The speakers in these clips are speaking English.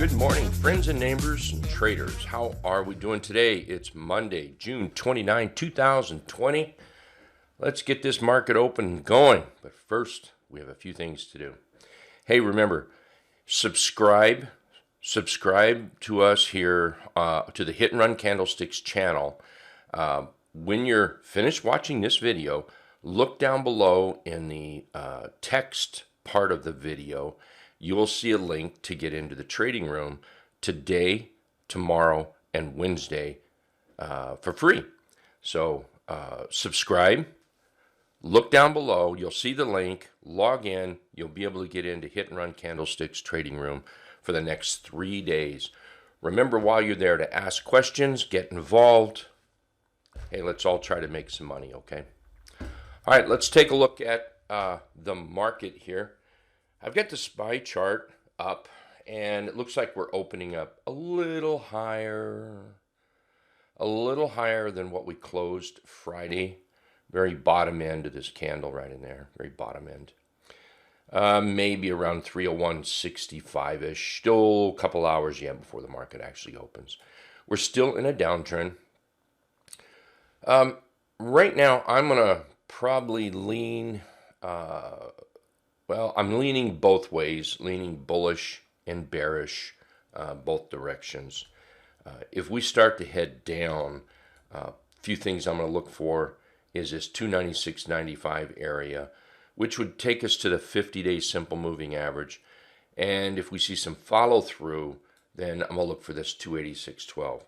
Good morning, friends and neighbors and traders. How are we doing today? It's Monday, June 29, 2020. Let's get this market open and going. But first, we have a few things to do. Hey, remember, subscribe to us here, to the Hit and Run Candlesticks channel. When you're finished watching this video, look down below in the text part of the video. You will see a link to get into the trading room today, tomorrow, and Wednesday for free. So subscribe, look down below, you'll see the link, log in, you'll be able to get into Hit and Run Candlesticks trading room for the next 3 days. Remember, while you're there, to ask questions, get involved. Hey, let's all try to make some money, okay? All right, let's take a look at the market here. I've got the SPY chart up, and it looks like we're opening up a little higher than what we closed Friday. Very bottom end of this candle right in there, very bottom end. Maybe around 301.65-ish. Still a couple hours yet before the market actually opens. We're still in a downtrend. Right now, I'm going to probably lean... Well, I'm leaning both ways, leaning bullish and bearish, both directions. If we start to head down, a few things I'm going to look for is this 296.95 area, which would take us to the 50-day simple moving average. And if we see some follow through, then I'm going to look for this 286.12.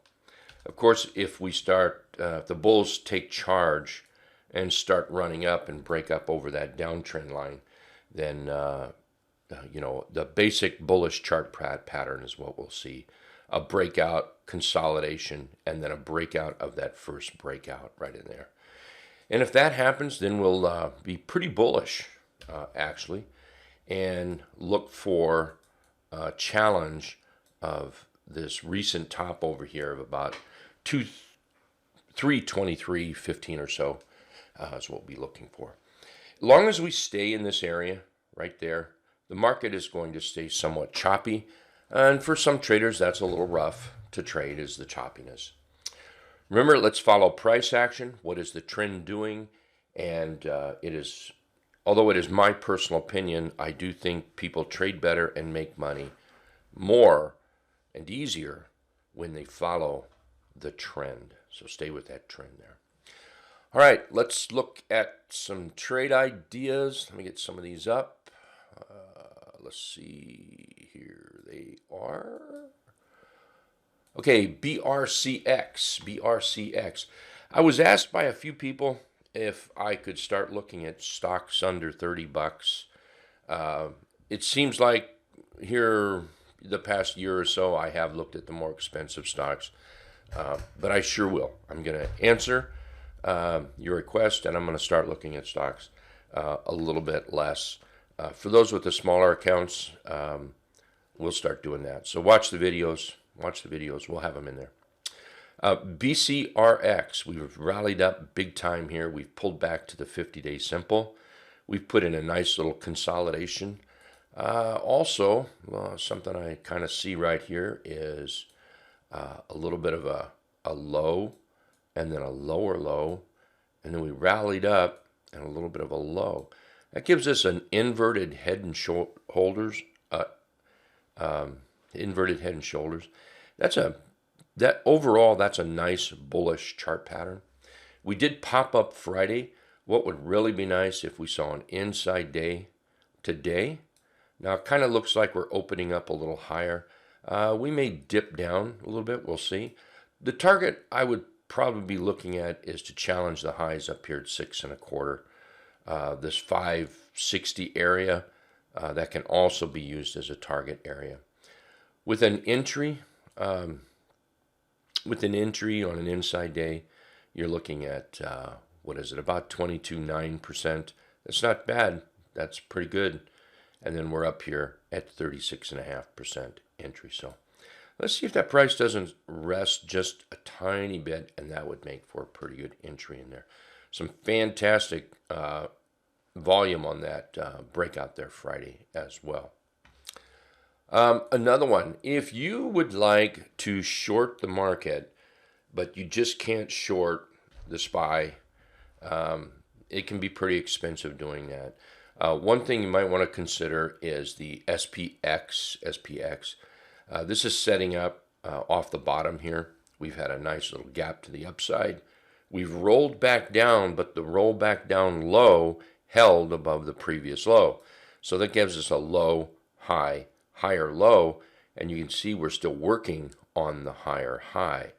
Of course, if we start, if the bulls take charge and start running up and break up over that downtrend line, then, the basic bullish chart pattern is what we'll see. A breakout, consolidation, and then a breakout of that first breakout right in there. And if that happens, then we'll be pretty bullish, actually, and look for a challenge of this recent top over here of about 323.15 or so is what we'll be looking for. As long as we stay in this area right there, the market is going to stay somewhat choppy. And for some traders, that's a little rough to trade, is the choppiness. Remember, let's follow price action. What is the trend doing? And although it is my personal opinion, I do think people trade better and make money more and easier when they follow the trend. So stay with that trend there. All right, let's look at some trade ideas. Let me get some of these up. Let's see, here they are. Okay, BRCX. I was asked by a few people if I could start looking at stocks under 30 bucks. It seems like here the past year or so I have looked at the more expensive stocks, but I sure will. I'm going to answer your request, and I'm going to start looking at stocks a little bit less. For those with the smaller accounts, we'll start doing that. So watch the videos. We'll have them in there. BCRX, we've rallied up big time here. We've pulled back to the 50-day simple. We've put in a nice little consolidation. Also, something I kind of see right here is a little bit of a low, and then a lower low, and then we rallied up and a little bit of a low. That gives us an inverted head and shoulders. Inverted head and shoulders. Overall, that's a nice bullish chart pattern. We did pop up Friday. What would really be nice if we saw an inside day today. Now it kind of looks like we're opening up a little higher. We may dip down a little bit. We'll see. The target I would probably be looking at is to challenge the highs up here at 6.25. This 560 area, that can also be used as a target area. With an entry on an inside day, you're looking at, about 22.9%. That's not bad. That's pretty good. And then we're up here at 36.5% entry. So let's see if that price doesn't rest just a tiny bit, and that would make for a pretty good entry in there. Some fantastic volume on that breakout there Friday as well. Another one, if you would like to short the market, but you just can't short the SPY, it can be pretty expensive doing that. One thing you might want to consider is the SPX. This is setting up off the bottom here. We've had a nice little gap to the upside. We've rolled back down, but the roll back down low held above the previous low. So that gives us a low, high, higher low, and you can see we're still working on the higher high.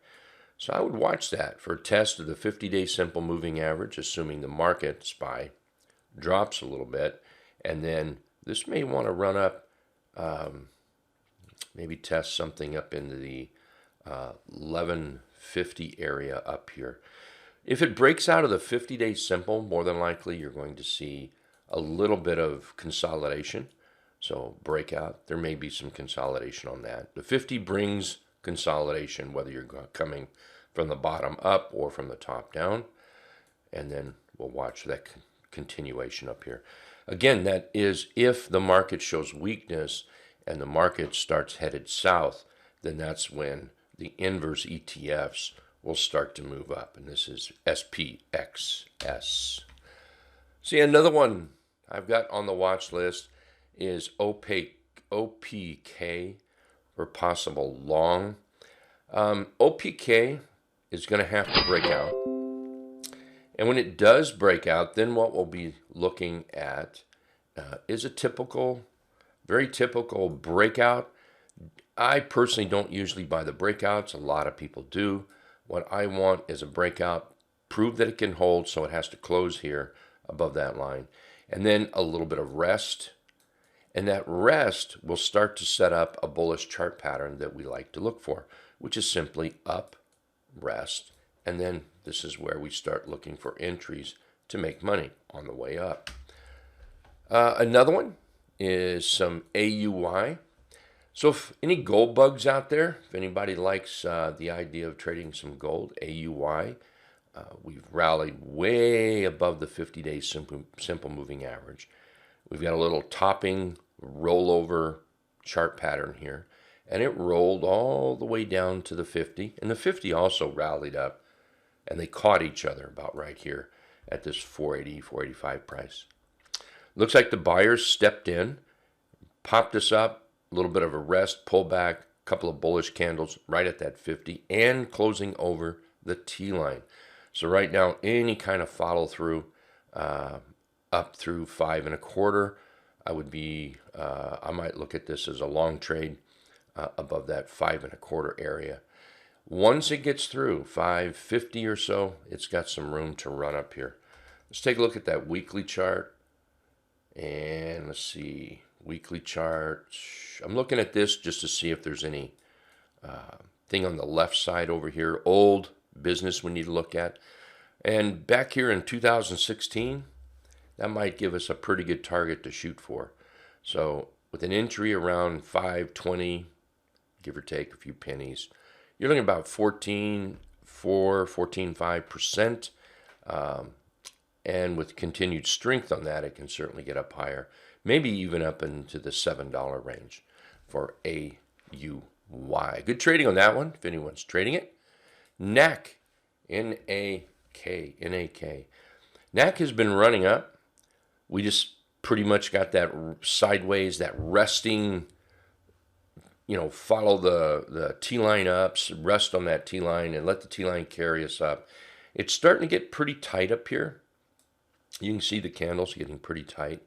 So I would watch that for a test of the 50-day simple moving average, assuming the market SPY drops a little bit, and then this may want to run up, maybe test something up into the 1150 area up here. If it breaks out of the 50-day simple, more than likely you're going to see a little bit of consolidation. So breakout, there may be some consolidation on that. The 50 brings consolidation, whether you're coming from the bottom up or from the top down, and then we'll watch that continuation up here. Again, that is if the market shows weakness and the market starts headed south, then that's when the inverse ETFs will start to move up, and this is SPXS. See, another one I've got on the watch list is OPK for possible long. OPK is going to have to break out. And when it does break out, then what we'll be looking at is a very typical breakout. I personally don't usually buy the breakouts. A lot of people do. What I want is a breakout, prove that it can hold, so it has to close here above that line. And then a little bit of rest. And that rest will start to set up a bullish chart pattern that we like to look for, which is simply up, rest, and then this is where we start looking for entries to make money on the way up. Another one is some AUY. So if any gold bugs out there, if anybody likes the idea of trading some gold, AUY, we've rallied way above the 50-day simple moving average. We've got a little topping rollover chart pattern here, and it rolled all the way down to the 50, and the 50 also rallied up, and they caught each other about right here at this 480, 485 price. Looks like the buyers stepped in, popped us up, a little bit of a rest, pullback, a couple of bullish candles right at that 50, and closing over the T-line. So right now, any kind of follow through up through 5 1/4, I might look at this as a long trade above that 5 1/4 area. Once it gets through 550 or so, it's got some room to run up here. Let's take a look at that weekly chart. And let's see, weekly chart. I'm looking at this just to see if there's any thing on the left side over here. Old business we need to look at. And back here in 2016, that might give us a pretty good target to shoot for. So with an entry around 520, give or take a few pennies, you're looking at about 14.4, 14.5%. And with continued strength on that, it can certainly get up higher, maybe even up into the $7 range for AUY. Good trading on that one, if anyone's trading it. NAC, N-A-K. NAC has been running up. We just pretty much got that sideways, that resting, follow the T-line ups, rest on that T-line, and let the T-line carry us up. It's starting to get pretty tight up here. You can see the candles getting pretty tight.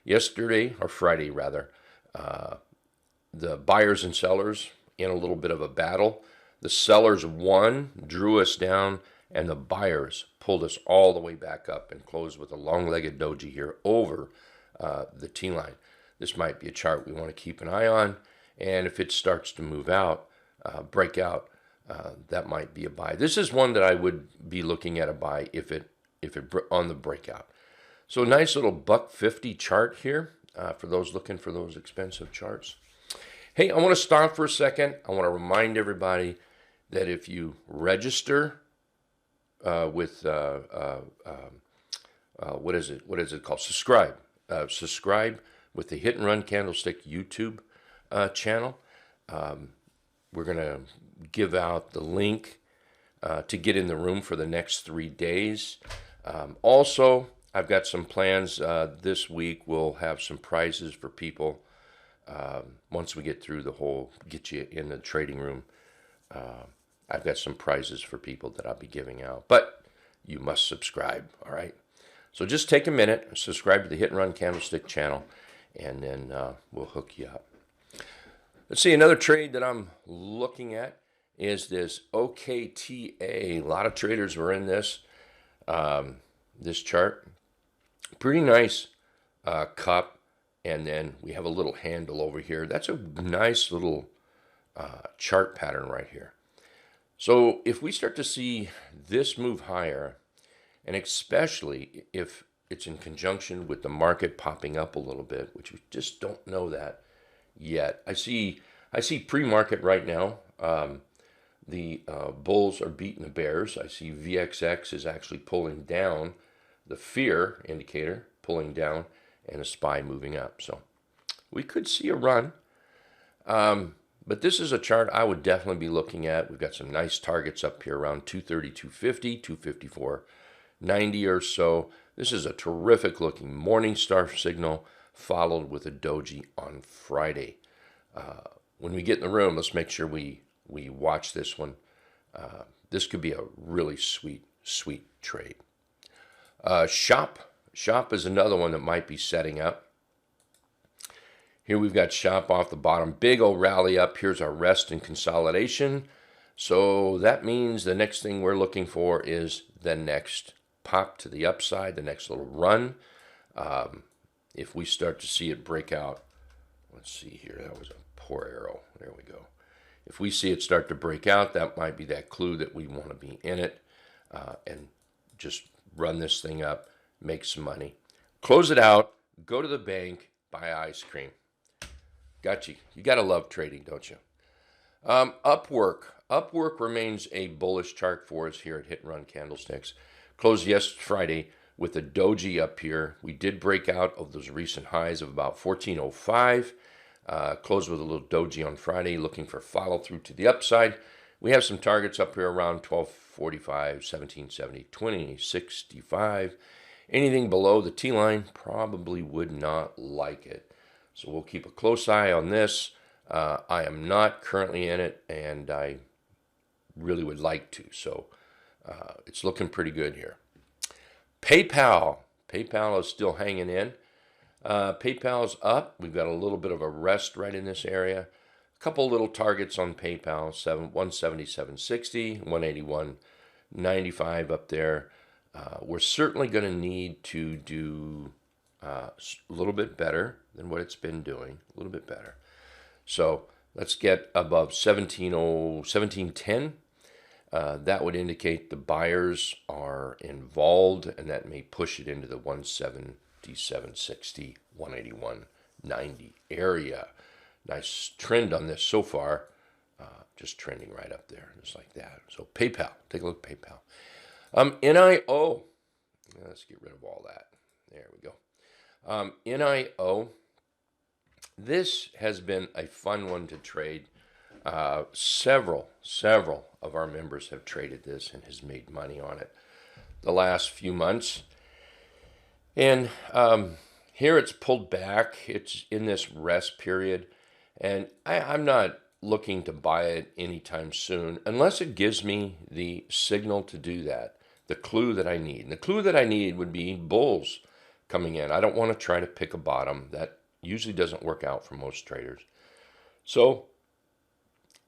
Yesterday, or Friday rather, the buyers and sellers in a little bit of a battle. The sellers won, drew us down, and the buyers pulled us all the way back up and closed with a long-legged doji here over the T-line. This might be a chart we want to keep an eye on, and if it starts to move out, break out, that might be a buy. This is one that I would be looking at a buy if it on the breakout. So a nice little $1.50 chart here for those looking for those expensive charts. Hey, I want to stop for a second. I want to remind everybody that if you register with what is it called? Subscribe with the Hit and Run Candlestick YouTube channel. We're going to give out the link to get in the room for the next 3 days. Also, I've got some plans this week. We'll have some prizes for people once we get through the whole get you in the trading room. I've got some prizes for people that I'll be giving out, but you must subscribe, all right? So just take a minute, subscribe to the Hit and Run Candlestick channel, and then we'll hook you up. Let's see, another trade that I'm looking at is this OKTA. A lot of traders were in this chart. Pretty nice cup, and then we have a little handle over here. That's a nice little chart pattern right here. So if we start to see this move higher, and especially if it's in conjunction with the market popping up a little bit, which we just don't know that yet. I see pre-market right now. The bulls are beating the bears. I see VXX is actually pulling down, the fear indicator pulling down, and a SPY moving up. So we could see a run. But this is a chart I would definitely be looking at. We've got some nice targets up here around 230, 250, 254.90 or so. This is a terrific looking morning star signal followed with a doji on Friday. When we get in the room, let's make sure we watch this one. This could be a really sweet trade. Shop is another one that might be setting up. Here we've got Shop off the bottom. Big old rally up. Here's our rest and consolidation. So that means the next thing we're looking for is the next pop to the upside, the next little run. If we start to see it break out, let's see here. That was a poor arrow. There we go. If we see it start to break out, that might be that clue that we want to be in it and just run this thing up, make some money. Close it out, go to the bank, buy ice cream. Got you. You got to love trading, don't you? Upwork remains a bullish chart for us here at Hit and Run Candlesticks. Closed yesterday, Friday, with a doji up here. We did break out of those recent highs of about 1405. Closed with a little doji on Friday, looking for follow through to the upside. We have some targets up here around 1245, 1770, 2065. Anything below the T line probably would not like it. So we'll keep a close eye on this. I am not currently in it, and I really would like to. So it's looking pretty good here. PayPal is still hanging in. PayPal's up. We've got a little bit of a rest right in this area. A couple little targets on PayPal, 177.60, 181.95 up there. We're certainly going to need to do a little bit better than what it's been doing, a little bit better. So let's get above 1710. That would indicate the buyers are involved, and that may push it into the 177.60, 181.90 area. Nice trend on this so far, just trending right up there, just like that. So PayPal, take a look at PayPal. NIO, let's get rid of all that. There we go. NIO, this has been a fun one to trade. Several of our members have traded this and has made money on it the last few months. And here it's pulled back. It's in this rest period. And I'm not looking to buy it anytime soon unless it gives me the signal to do that, the clue that I need. And the clue that I need would be bulls coming in. I don't want to try to pick a bottom. That usually doesn't work out for most traders. So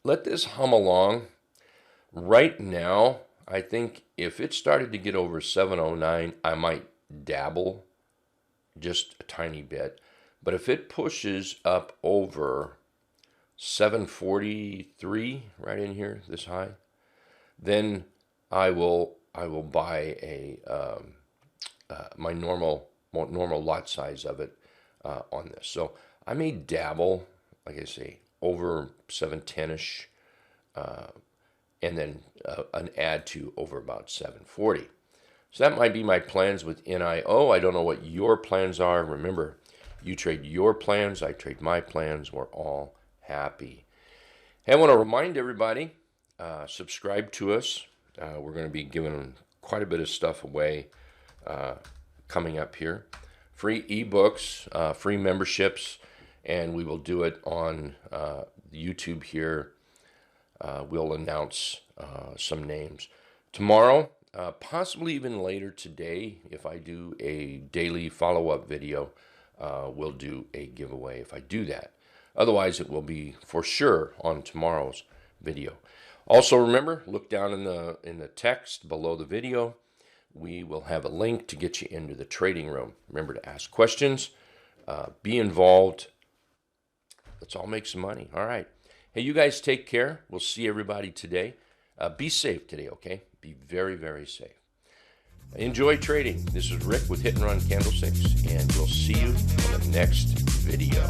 let this hum along. Right now, I think if it started to get over 709, I might dabble just a tiny bit. But if it pushes up over 743, right in here, this high, then I will buy a my normal lot size of it on this. So I may dabble, like I say, over 710ish, and then an add to over about 740. So that might be my plans with NIO. I don't know what your plans are. Remember, you trade your plans, I trade my plans. We're all happy. Hey, I want to remind everybody, subscribe to us. We're going to be giving quite a bit of stuff away coming up here. Free ebooks, free memberships, and we will do it on YouTube here. We'll announce some names. Tomorrow, possibly even later today, if I do a daily follow-up video, we'll do a giveaway if I do that. Otherwise, it will be for sure on tomorrow's video. Also, remember, look down in the text below the video. We will have a link to get you into the trading room. Remember to ask questions, be involved. Let's all make some money. All right. Hey, you guys take care. We'll see everybody today. Be safe today, okay? Be very, very safe. Enjoy trading. This is Rick with Hit and Run Candlesticks, and we'll see you on the next video.